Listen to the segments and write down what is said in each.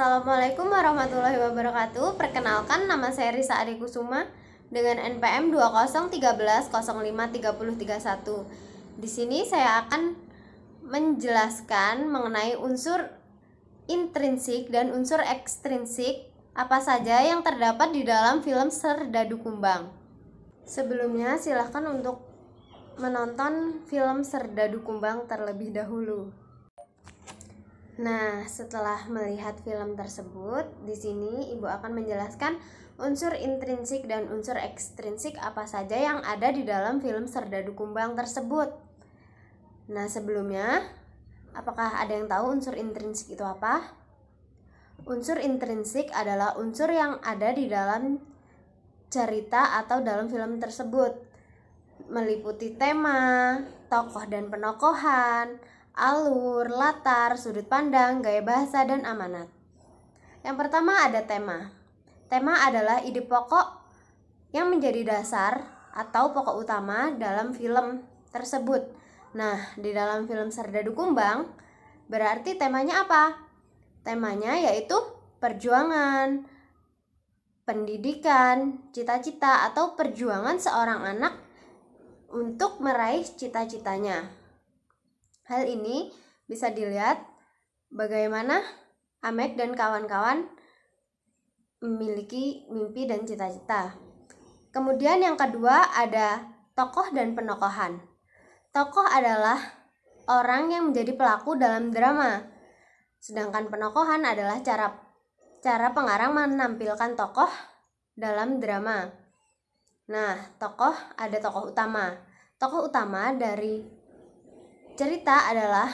Assalamualaikum warahmatullahi wabarakatuh. Perkenalkan, nama saya Risa Adikusuma dengan NPM 2013053031. Di sini saya akan menjelaskan mengenai unsur intrinsik dan unsur ekstrinsik apa saja yang terdapat di dalam film Serdadu Kumbang. Sebelumnya silahkan untuk menonton film Serdadu Kumbang terlebih dahulu. Nah, setelah melihat film tersebut, di sini Ibu akan menjelaskan unsur intrinsik dan unsur ekstrinsik apa saja yang ada di dalam film Serdadu Kumbang tersebut. Nah, sebelumnya, apakah ada yang tahu unsur intrinsik itu apa? Unsur intrinsik adalah unsur yang ada di dalam cerita atau dalam film tersebut, meliputi tema, tokoh dan penokohan, alur, latar, sudut pandang, gaya bahasa, dan amanat. Yang pertama ada tema. Tema adalah ide pokok yang menjadi dasar atau pokok utama dalam film tersebut. Nah, di dalam film Serdadu Kumbang, berarti temanya apa? Temanya yaitu perjuangan, pendidikan, cita-cita, atau perjuangan seorang anak untuk meraih cita-citanya. Hal ini bisa dilihat bagaimana Amek dan kawan-kawan memiliki mimpi dan cita-cita. Kemudian yang kedua ada tokoh dan penokohan. Tokoh adalah orang yang menjadi pelaku dalam drama. Sedangkan penokohan adalah cara pengarang menampilkan tokoh dalam drama. Nah, ada tokoh utama. Tokoh utama dari cerita adalah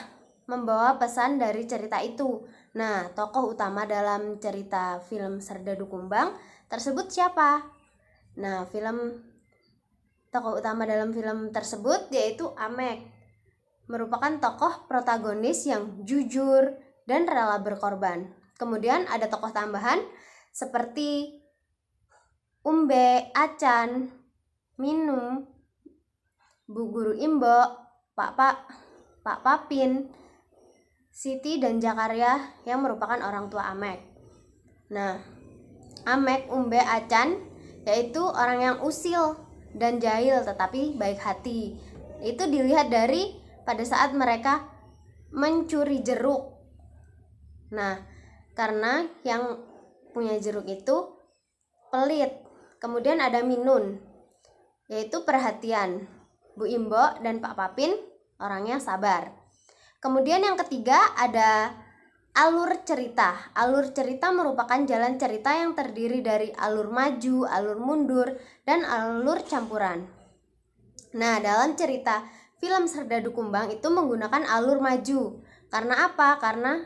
membawa pesan dari cerita itu. Nah, tokoh utama dalam cerita film Serdadu Kumbang tersebut siapa? Nah, tokoh utama dalam film tersebut yaitu Amek. Merupakan tokoh protagonis yang jujur dan rela berkorban. Kemudian ada tokoh tambahan seperti Umbe, Acan, Minum, Bu Guru Imbo, Pak Papin, Siti, dan Jakaria yang merupakan orang tua Amek. Nah, Amek, Umbe, Acan yaitu orang yang usil dan jahil tetapi baik hati. Itu dilihat dari pada saat mereka mencuri jeruk. Nah, karena yang punya jeruk itu pelit. Kemudian ada Minun, yaitu perhatian. Bu Imbo dan Pak Papin orangnya sabar. Kemudian yang ketiga ada alur cerita. Alur cerita merupakan jalan cerita yang terdiri dari alur maju, alur mundur, dan alur campuran. Nah, dalam cerita film Serdadu Kumbang itu menggunakan alur maju. Karena apa? Karena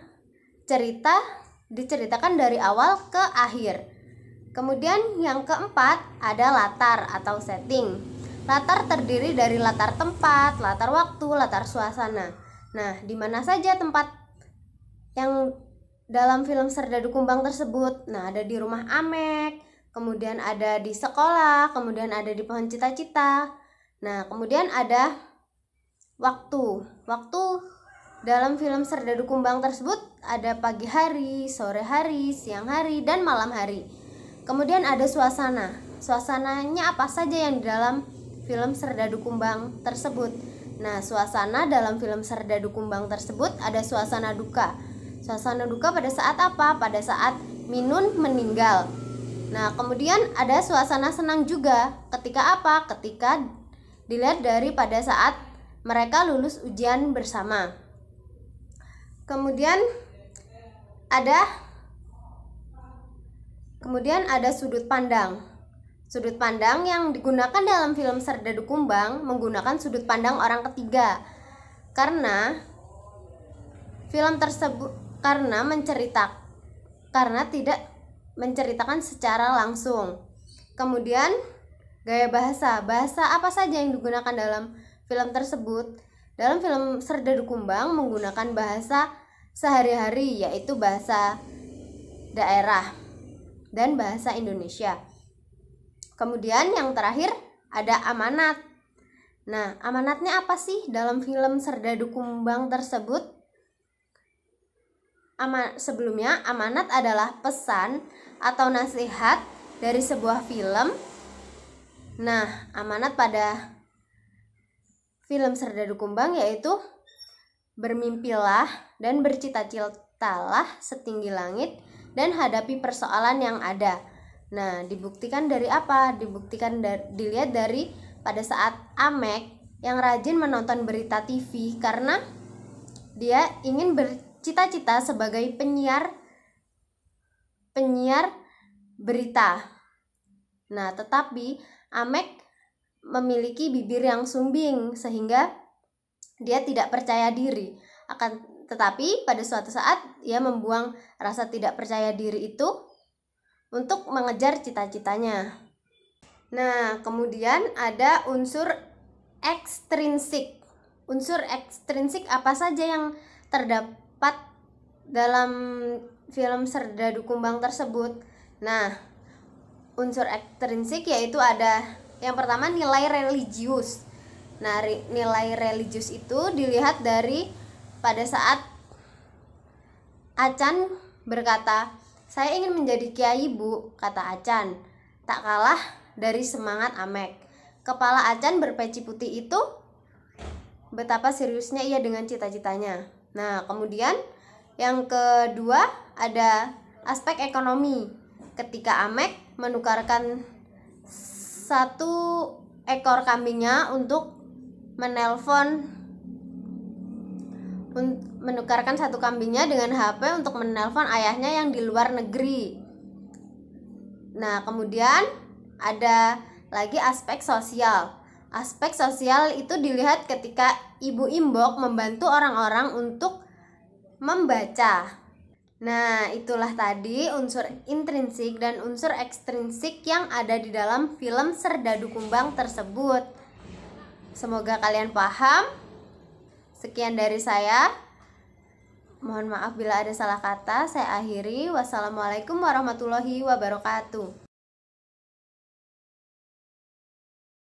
cerita diceritakan dari awal ke akhir. Kemudian yang keempat ada latar atau setting. Latar terdiri dari latar tempat, latar waktu, latar suasana. Nah, di mana saja tempat yang dalam film Serdadu Kumbang tersebut? Nah, ada di rumah Amek, kemudian ada di sekolah, kemudian ada di pohon cita-cita. Nah, kemudian ada waktu. Waktu dalam film Serdadu Kumbang tersebut ada pagi hari, sore hari, siang hari, dan malam hari. Kemudian ada suasana. Suasananya apa saja yang di dalam film Serdadu Kumbang tersebut? Nah, suasana dalam film Serdadu Kumbang tersebut ada suasana duka. Suasana duka pada saat apa? Pada saat Minun meninggal. Nah, kemudian ada suasana senang juga. Ketika apa? Ketika dilihat dari pada saat mereka lulus ujian bersama. Kemudian ada sudut pandang. Sudut pandang yang digunakan dalam film Serdadu Kumbang menggunakan sudut pandang orang ketiga. Karena film tersebut tidak menceritakan secara langsung. Kemudian gaya bahasa. Bahasa apa saja yang digunakan dalam film tersebut? Dalam film Serdadu Kumbang menggunakan bahasa sehari-hari, yaitu bahasa daerah dan bahasa Indonesia. Kemudian yang terakhir ada amanat. Nah, amanatnya apa sih dalam film Serdadu Kumbang tersebut? sebelumnya amanat adalah pesan atau nasihat dari sebuah film. Nah, amanat pada film Serdadu Kumbang yaitu bermimpilah dan bercita-citalah setinggi langit dan hadapi persoalan yang ada. Nah, dibuktikan dari apa? Dilihat dari pada saat Amek yang rajin menonton berita TV karena dia ingin bercita-cita sebagai penyiar berita. Nah, tetapi Amek memiliki bibir yang sumbing sehingga dia tidak percaya diri. Tetapi pada suatu saat ia membuang rasa tidak percaya diri itu untuk mengejar cita-citanya. Nah, kemudian ada unsur ekstrinsik. Unsur ekstrinsik apa saja yang terdapat dalam film Serdadu Kumbang tersebut? Nah, unsur ekstrinsik yaitu ada yang pertama nilai religius. Nah, nilai religius itu dilihat dari pada saat Acan berkata, "Saya ingin menjadi kiai, Bu," kata Acan. Tak kalah dari semangat Amek. Kepala Acan berpeci putih itu betapa seriusnya ia dengan cita-citanya. Nah, kemudian yang kedua ada aspek ekonomi. Ketika Amek menukarkan satu ekor kambingnya untuk menukarkan satu kambingnya dengan HP untuk menelpon ayahnya yang di luar negeri. Nah, kemudian ada lagi aspek sosial. Aspek sosial itu dilihat ketika Ibu Imbok membantu orang-orang untuk membaca. Nah, itulah tadi unsur intrinsik dan unsur ekstrinsik yang ada di dalam film Serdadu Kumbang tersebut. Semoga kalian paham. Sekian dari saya. Mohon maaf bila ada salah kata. Saya akhiri. Wassalamualaikum warahmatullahi wabarakatuh.